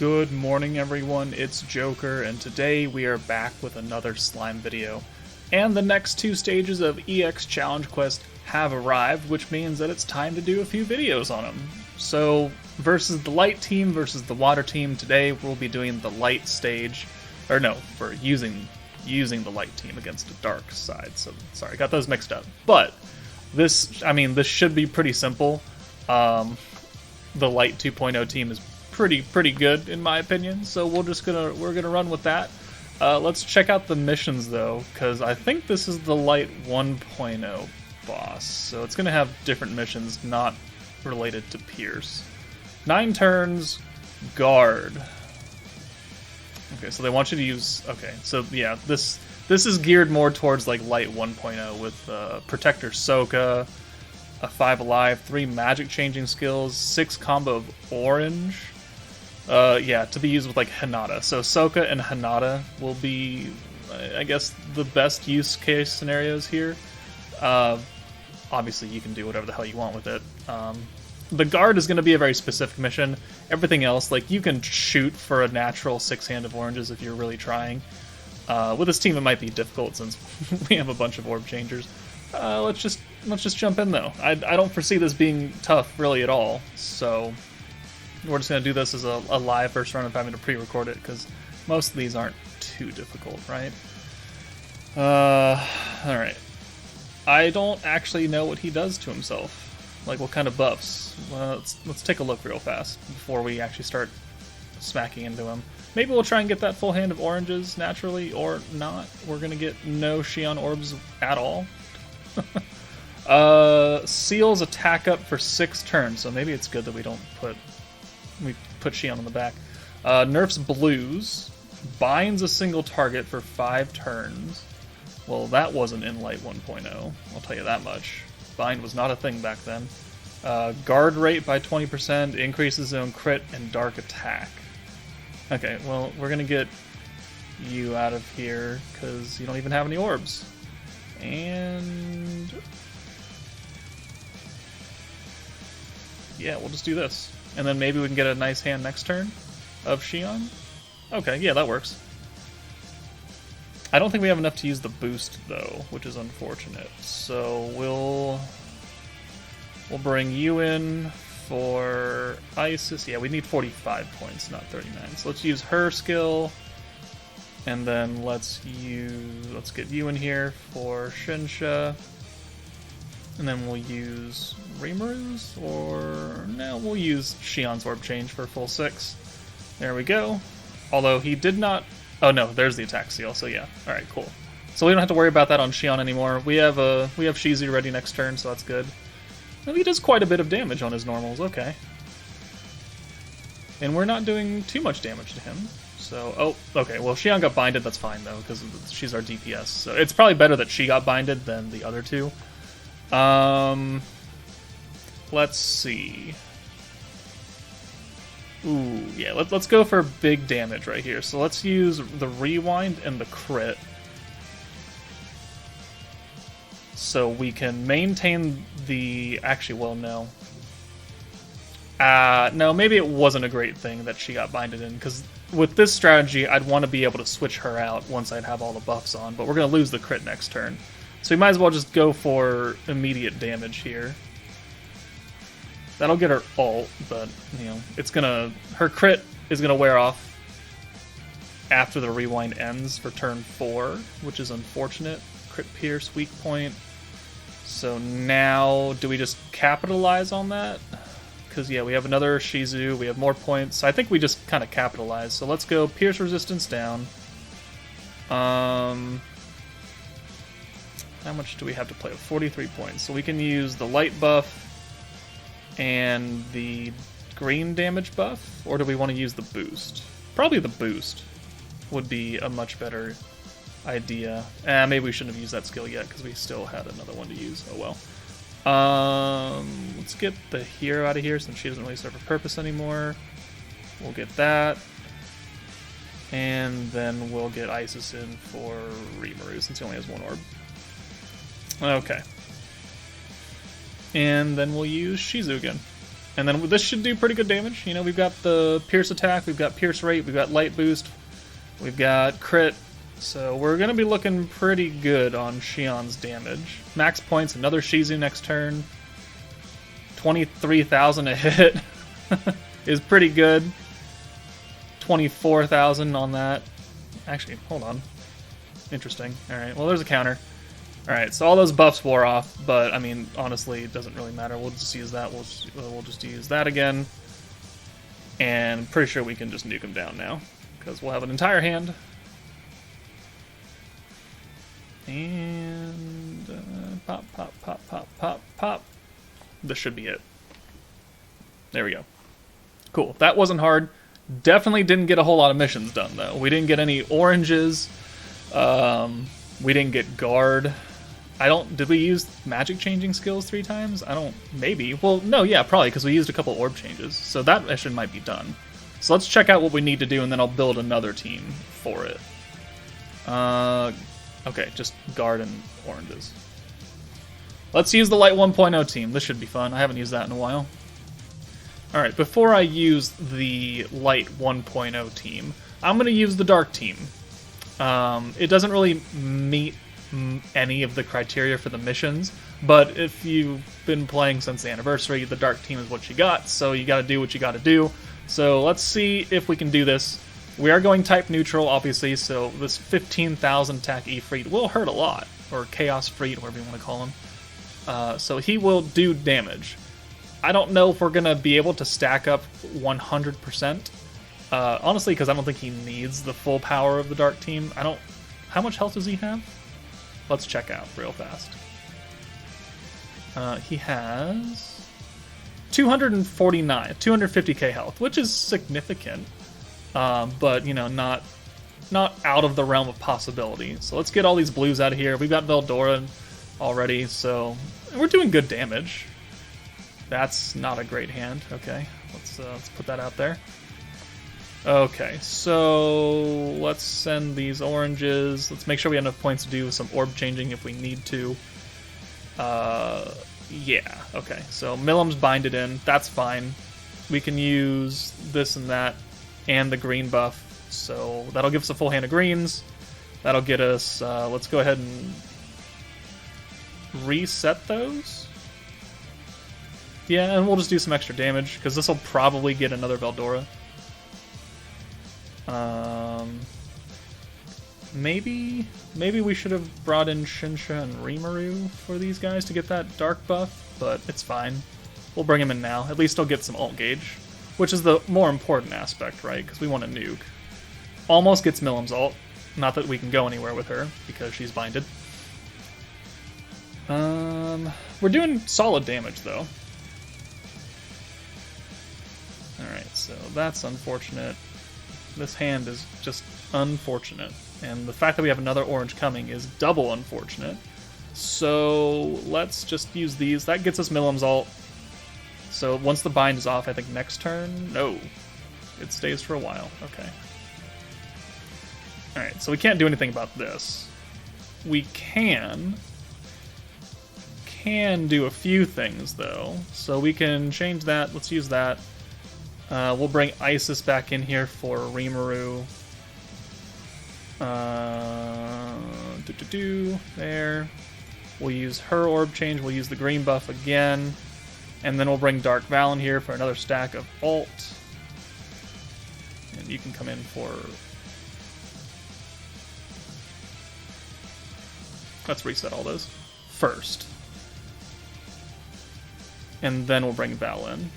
Good morning, everyone. It's Joker, and today we are back with another slime video. And the next two stages of EX Challenge Quest have arrived, which means that it's time to do a few videos on them. So, versus the light team versus the water team, today we'll be doing the light stage. Or no, we're using the light team against the dark side. So, sorry, got those mixed up. But, this should be pretty simple. The light 2.0 team is pretty good in my opinion, so we're gonna run with that. Let's check out the missions though, because I think this is the light 1.0 boss, so it's gonna have different missions not related to Pierce. 9 turns, guard. Okay, so they want you to use. Okay, so yeah, this is geared more towards like light 1.0 with Protector Soka, a 5 alive, 3 magic changing skills, 6 combo of orange. Yeah, to be used with like Hinata. So Soka and Hinata will be, I guess, the best use case scenarios here. Obviously, you can do whatever the hell you want with it. The guard is going to be a very specific mission. Everything else, like, you can shoot for a natural 6-hand of oranges if you're really trying. With this team, it might be difficult since we have a bunch of orb changers. Let's just jump in though. I don't foresee this being tough really at all. So we're just gonna do this as a live first run of having to pre-record it because most of these aren't too difficult, right? All right. I don't actually know what he does to himself. Like what kind of buffs? Let's take a look real fast before we actually start smacking into him. Maybe we'll try and get that full hand of oranges naturally, or not. We're gonna get no Xion orbs at all. Seals attack up for 6 turns, so maybe it's good that we put Xion on the back. Nerfs blues, binds a single target for 5 turns. Well, that wasn't in Light 1.0, I'll tell you that much. Bind was not a thing back then. Guard rate by 20%, increases zone crit and dark attack. Okay, well, we're gonna get you out of here because you don't even have any orbs. And yeah, we'll just do this. And then maybe we can get a nice hand next turn of Xion. Okay, yeah, that works. I don't think we have enough to use the boost though, which is unfortunate. So we'll bring you in for Isis. Yeah, we need 45 points, not 39. So let's use her skill. And then let's get you in here for Shinsha. And then we'll use Rimurus, or no, we'll use Xion's Orb Change for full 6. There we go. Although he did not. Oh no, there's the attack seal. So yeah, all right, cool. So we don't have to worry about that on Xion anymore. We have Shizu ready next turn, so that's good. And he does quite a bit of damage on his normals. Okay. And we're not doing too much damage to him. So, oh, okay, well, Xion got binded, that's fine, though, because she's our DPS. So it's probably better that she got binded than the other two. Let's see. Ooh, yeah, let's go for big damage right here. So let's use the rewind and the crit. So we can maintain the... Actually, well, no. No, maybe it wasn't a great thing that she got binded in, because with this strategy, I'd want to be able to switch her out once I'd have all the buffs on, but we're going to lose the crit next turn. So we might as well just go for immediate damage here. That'll get her ult, but, you know, her crit is going to wear off after the rewind ends for turn 4, which is unfortunate. Crit pierce, weak point. So now, do we just capitalize on that? Because, yeah, we have another Shizu, we have more points. I think we just kind of capitalize. So let's go Pierce Resistance down. How much do we have to play? 43 points. So we can use the light buff and the green damage buff, or do we want to use the boost? Probably the boost would be a much better idea. Maybe we shouldn't have used that skill yet, because we still had another one to use. Oh well. Let's get the hero out of here since she doesn't really serve a purpose anymore. We'll get that. And then we'll get Isis in for Rimuru since he only has 1 orb. Okay. And then we'll use Shizu again. And then this should do pretty good damage. You know, we've got the Pierce attack, we've got Pierce rate, we've got Light boost, we've got crit. So we're going to be looking pretty good on Shion's damage. Max points, another Shizu next turn. 23,000 a hit is pretty good. 24,000 on that. Actually, hold on. Interesting. Alright, well there's a counter. Alright, so all those buffs wore off, but I mean, honestly, it doesn't really matter. We'll just use that. We'll just use that again. And I'm pretty sure we can just nuke him down now, because we'll have an entire hand. And pop, pop, pop, pop, pop, pop. This should be it. There we go. Cool. That wasn't hard. Definitely didn't get a whole lot of missions done, though. We didn't get any oranges. We didn't get guard. Did we use magic changing skills 3 times? Maybe. Well, no, yeah, probably, because we used a couple orb changes. So that mission might be done. So let's check out what we need to do, and then I'll build another team for it. Okay, just guard and oranges. Let's use the Light 1.0 team. This should be fun. I haven't used that in a while. Alright, before I use the Light 1.0 team, I'm going to use the Dark team. It doesn't really meet any of the criteria for the missions, but if you've been playing since the anniversary, the Dark team is what you got, so you got to do what you got to do. So let's see if we can do this. We are going type neutral, obviously, so this 15,000 attack Ifrit will hurt a lot, or Chaos Freet, whatever you want to call him. So he will do damage. I don't know if we're going to be able to stack up 100%, honestly, because I don't think he needs the full power of the Dark team. How much health does he have? Let's check out real fast. He has 250k health, which is significant. But, you know, not out of the realm of possibility. So let's get all these blues out of here. We've got Veldora already, so we're doing good damage. That's not a great hand. Okay, let's put that out there. Okay, so let's send these oranges. Let's make sure we have enough points to do some orb changing if we need to. Yeah, okay, so Millim's binded in. That's fine. We can use this and that and the green buff. So that'll give us a full hand of greens. That'll get us, let's go ahead and reset those. Yeah, and we'll just do some extra damage, because this will probably get another Veldora. Maybe we should have brought in Shinsha and Rimuru for these guys to get that dark buff, but it's fine. We'll bring him in now. At least he'll get some ult gauge, which is the more important aspect, right? Because we want to nuke. Almost gets Millim's ult. Not that we can go anywhere with her, because she's binded. We're doing solid damage, though. Alright, so that's unfortunate. This hand is just unfortunate. And the fact that we have another orange coming is double unfortunate. So let's just use these. That gets us Millim's ult. So once the bind is off, I think next turn... No. It stays for a while. Okay. Alright, so we can't do anything about this. We can do a few things, though. So we can change that. Let's use that. We'll bring Isis back in here for Rimuru. There. We'll use her orb change. We'll use the green buff again. And then we'll bring Dark Val in here for another stack of ult. And you can come in for... Let's reset all those first. And then we'll bring Val in,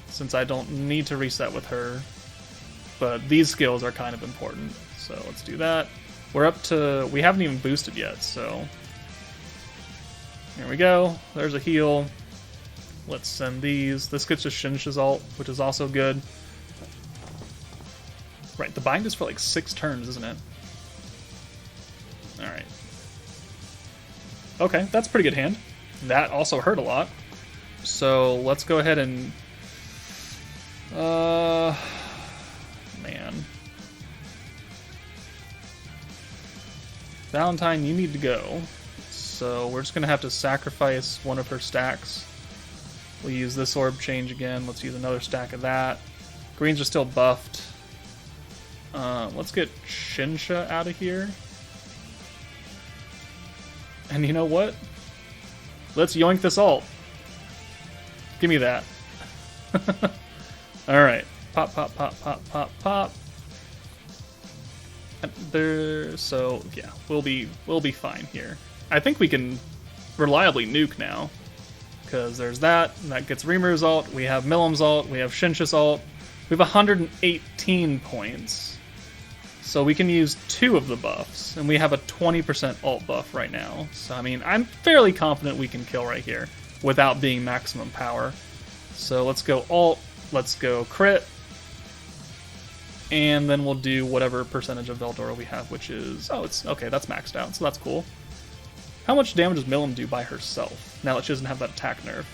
since I don't need to reset with her. But these skills are kind of important. So let's do that. We're up to... We haven't even boosted yet, so... Here we go. There's a heal. Let's send these. This gets us Shinsha's ult, which is also good. Right, the bind is for like 6 turns, isn't it? Alright. Okay, that's a pretty good hand. That also hurt a lot. So let's go ahead and... Man. Valentine, you need to go. So we're just going to have to sacrifice one of her stacks. We'll use this orb change again. Let's use another stack of that. Greens are still buffed. Let's get Shinsha out of here. And you know what? Let's yoink this ult. Give me that. Alright. Pop, pop, pop, pop, pop, pop. There, so yeah, we'll be fine here. I think we can reliably nuke now. Because there's that, and that gets Rimru's ult, we have Millim's ult, we have Shinsha's ult. We have 118 points. So we can use 2 of the buffs, and we have a 20% ult buff right now. So, I mean, I'm fairly confident we can kill right here without being maximum power. So let's go ult, let's go crit, and then we'll do whatever percentage of Veldora we have, which is... Oh, it's okay, that's maxed out, so that's cool. How much damage does Millim do by herself, now that she doesn't have that attack nerf?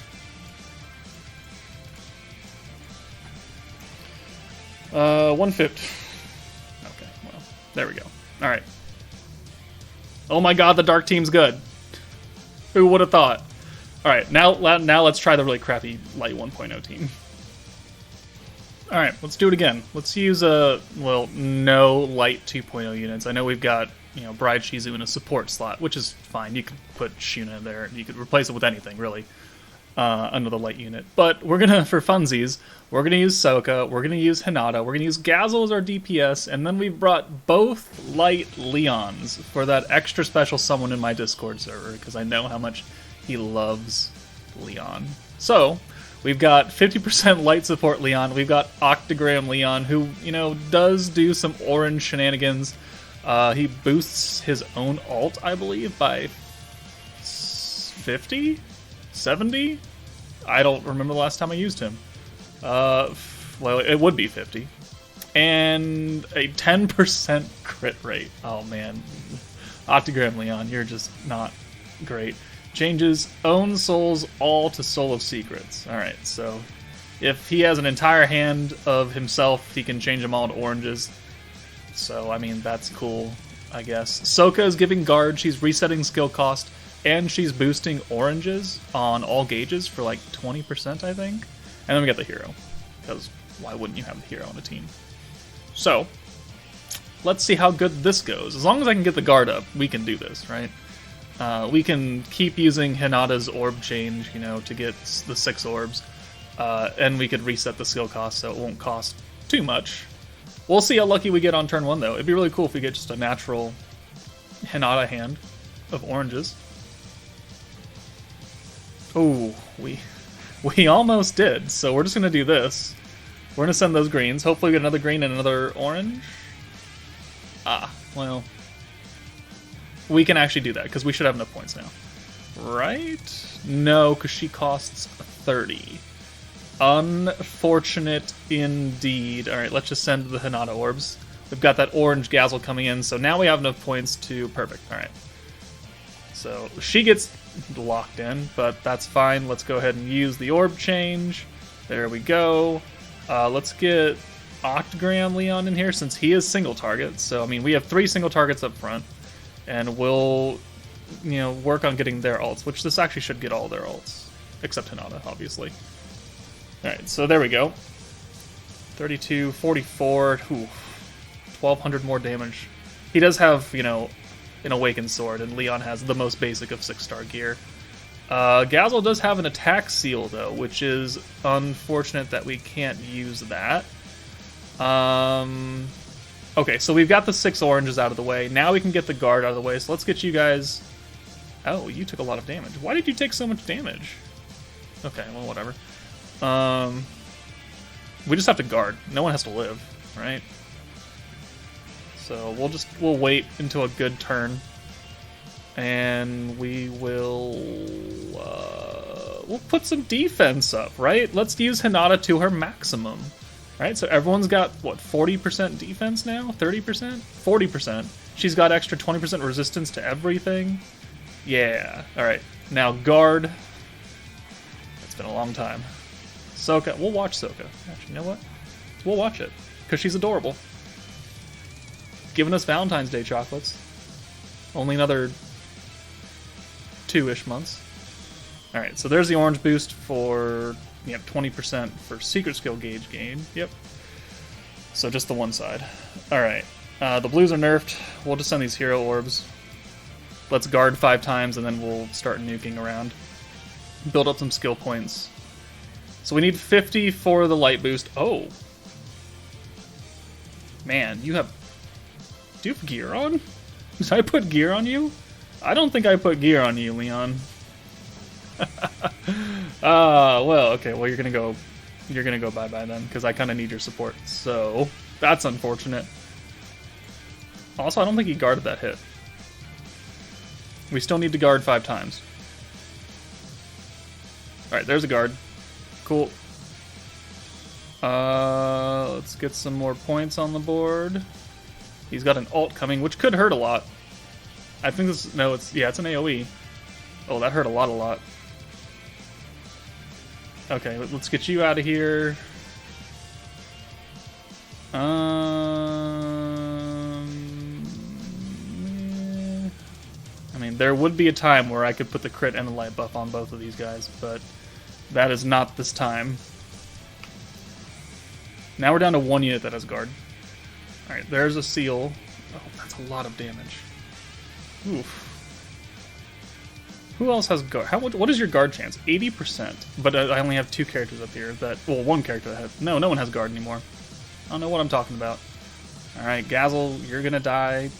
150. Okay, well, there we go. Alright. Oh my god, the Dark Team's good. Who would have thought? Alright, now let's try the really crappy Light 1.0 team. Alright, let's do it again. Let's use, well, no Light 2.0 units. I know we've got, you know, Bride Shizu in a support slot, which is fine. You could put Shuna in there. You could replace it with anything, really, under the Light unit. But we're gonna, for funsies, we're gonna use Sokka, we're gonna use Hinata, we're gonna use Gazel as our DPS, and then we've brought both Light Leons for that extra special someone in my Discord server, because I know how much he loves Leon. So, we've got 50% Light support Leon, we've got Octagram Leon, who, you know, does do some orange shenanigans. He boosts his own ult, I believe, by 50? 70? I don't remember the last time I used him. Well, it would be 50. And a 10% crit rate. Oh, man. Octagram Leon, you're just not great. Changes own souls all to Soul of Secrets. Alright, so if he has an entire hand of himself, he can change them all to oranges. So, I mean, that's cool, I guess. Sokka is giving guard, she's resetting skill cost, and she's boosting oranges on all gauges for like 20%, I think. And then we got the hero, because why wouldn't you have the hero on a team? So, let's see how good this goes. As long as I can get the guard up, we can do this, right? We can keep using Hinata's orb change, you know, to get the 6 orbs. And we could reset the skill cost so it won't cost too much. We'll see how lucky we get on turn 1, though. It'd be really cool if we get just a natural Hinata hand of oranges. Oh, we almost did. So we're just going to do this. We're going to send those greens. Hopefully we get another green and another orange. Ah, well... We can actually do that, because we should have enough points now. Right? No, because she costs 30. Unfortunate indeed. Alright, let's just send the Hinata orbs. We've got that orange Gazel coming in, so now we have enough points to... Perfect, alright. So, she gets locked in, but that's fine. Let's go ahead and use the orb change. There we go. Let's get Octagram Leon in here, since he is single target. So, I mean, we have 3 single targets up front. And we'll, you know, work on getting their ults, which this actually should get all their ults. Except Hinata, obviously. Alright, so there we go. 32, 44, ooh, 1200 more damage. He does have, you know, an Awakened Sword, and Leon has the most basic of 6-star gear. Gazel does have an attack seal, though, which is unfortunate that we can't use that. Okay, so we've got the 6 oranges out of the way. Now we can get the guard out of the way, so let's get you guys... Oh, you took a lot of damage. Why did you take so much damage? Okay, well, whatever. We just have to guard. No one has to live, right? So we'll wait until a good turn. And we will... we'll put some defense up, right? Let's use Hinata to her maximum. Right, so everyone's got, what, 40% defense now? 30%? 40%. She's got extra 20% resistance to everything. Yeah. Alright, now guard. It's been a long time. Sokka. We'll watch Sokka. Actually, you know what? We'll watch it. Because she's adorable. Giving us Valentine's Day chocolates. Only another 2-ish months. Alright, so there's the orange boost for, yep, 20% for secret skill gauge gain. Yep. So just the one side. Alright, the blues are nerfed. We'll just send these hero orbs. Let's guard 5 times, and then we'll start nuking around. Build up some skill points. So we need 50 for the light boost. Oh! Man, you have... Do you have gear on? Did I put gear on you? I don't think I put gear on you, Leon. Well, okay, well you're gonna go bye-bye then, because I kind of need your support, so that's unfortunate. Also, I don't think he guarded that hit. We still need to guard 5 times. Alright, there's a guard. Cool. Let's get some more points on the board. He's got an ult coming, which could hurt a lot. I think this, no, it's an AoE. Oh, that hurt a lot. Okay, let's get you out of here. I mean, there would be a time where I could put the crit and the light buff on both of these guys, but that is not this time. Now we're down to 1 unit that has guard. Alright, there's a seal. Oh, that's a lot of damage. Oof. Who else has guard? What is your guard chance? 80%. But I only have 2 characters up here that... Well, 1 character that has... No one has guard anymore. I don't know what I'm talking about. Alright, Gazel, you're gonna die.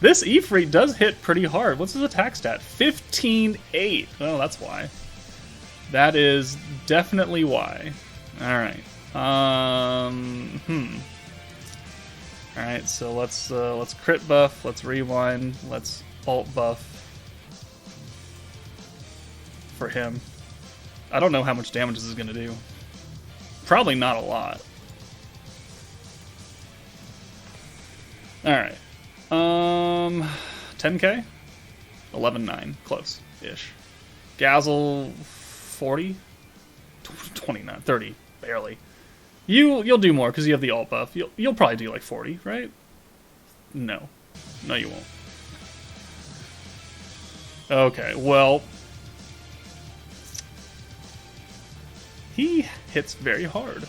This Ifrit does hit pretty hard. What's his attack stat? 15-8. Oh, that's why. That is definitely why. Alright. Alright, so let's crit buff, let's rewind, let's alt buff for him. I don't know how much damage this is gonna do. Probably not a lot. Alright. 10k? 11.9. Close-ish. Gazel 40? 29, 30. Barely. You'll do more because you have the alt buff. You'll probably do like 40, right? No. No, you won't. Okay, well... He hits very hard.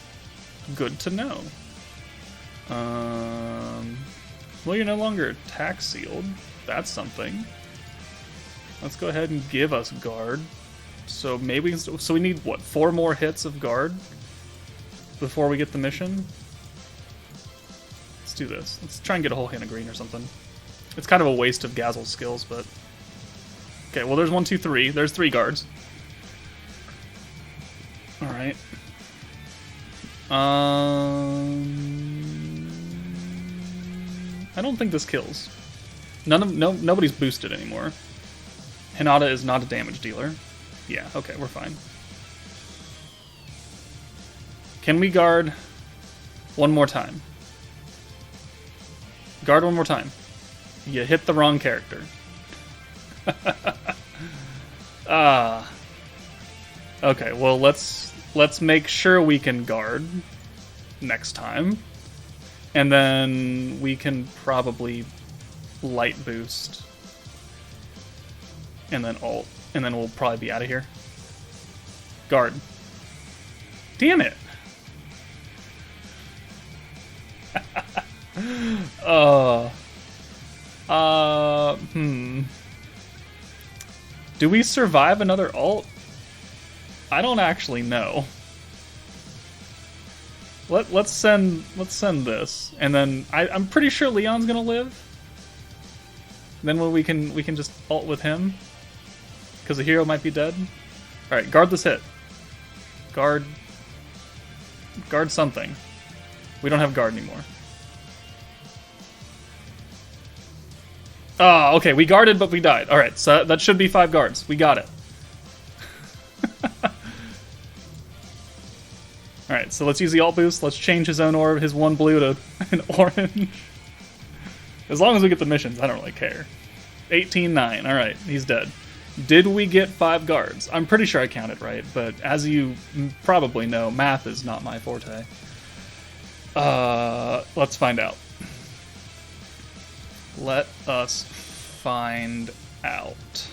Good to know. Well, you're no longer attack sealed. That's something. Let's go ahead and give us guard. So maybe so we need what, 4 more hits of guard before we get the mission. Let's do this. Let's try and get a whole hand of green or something. It's kind of a waste of Gazel's skills, but okay. Well, there's 1, 2, 3. There's 3 guards. All right. I don't think this kills. Nobody's boosted anymore. Hinata is not a damage dealer. Yeah, okay, we're fine. Can we guard 1 more time? Guard 1 more time. You hit the wrong character. Okay, well let's make sure we can guard next time. And then we can probably light boost. And then ult. And then we'll probably be out of here. Guard. Damn it! Do we survive another ult? I don't actually know. Let's send this, and then I'm pretty sure Leon's gonna live. Then we can just ult with him, because the hero might be dead. All right, guard this hit. Guard something. We don't have guard anymore. Ah, okay, we guarded, but we died. All right, so that should be 5 guards. We got it. Alright, so let's use the alt boost. Let's change his own orb, his 1 blue to an orange. As long as we get the missions, I don't really care. 18-9. Alright, he's dead. Did we get 5 guards? I'm pretty sure I counted right, but as you probably know, math is not my forte. Let's find out. Let us find out.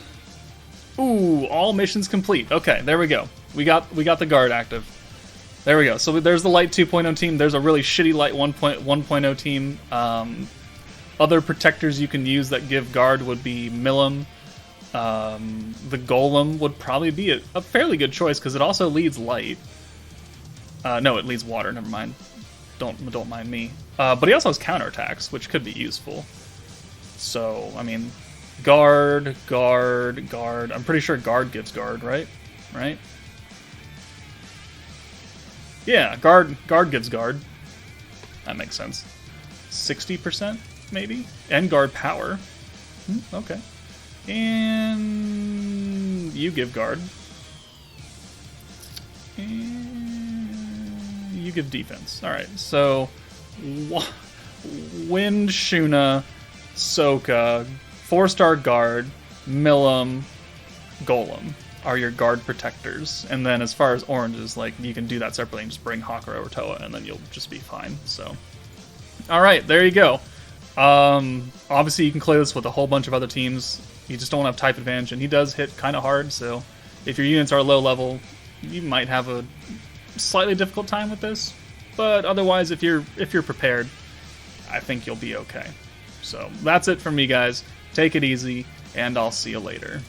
Ooh, all missions complete. Okay, there we go. We got the guard active. There we go. So there's the light 2.0 team. There's a really shitty light 1.0 team. Other protectors you can use that give guard would be Milim. The Golem would probably be a fairly good choice because it also leads light. No, it leads water. Never mind. Don't mind me. But he also has counterattacks, which could be useful. So I mean, guard. I'm pretty sure guard gives guard, right? Right? Yeah, guard gives guard. That makes sense. 60% maybe, and guard power. Okay. And you give guard. And you give defense. Alright, so Wind, Shuna, Soka, 4-star guard, Milim, Golem are your guard protectors. And then as far as oranges, like, you can do that separately and just bring Hakuro or Toa, and then you'll just be fine. So, alright, there you go. Obviously you can play this with a whole bunch of other teams. You just don't have type advantage, and he does hit kind of hard, so if your units are low level, you might have a slightly difficult time with this. But otherwise, if you're prepared, I think you'll be okay. So that's it from me, guys. Take it easy, and I'll see you later.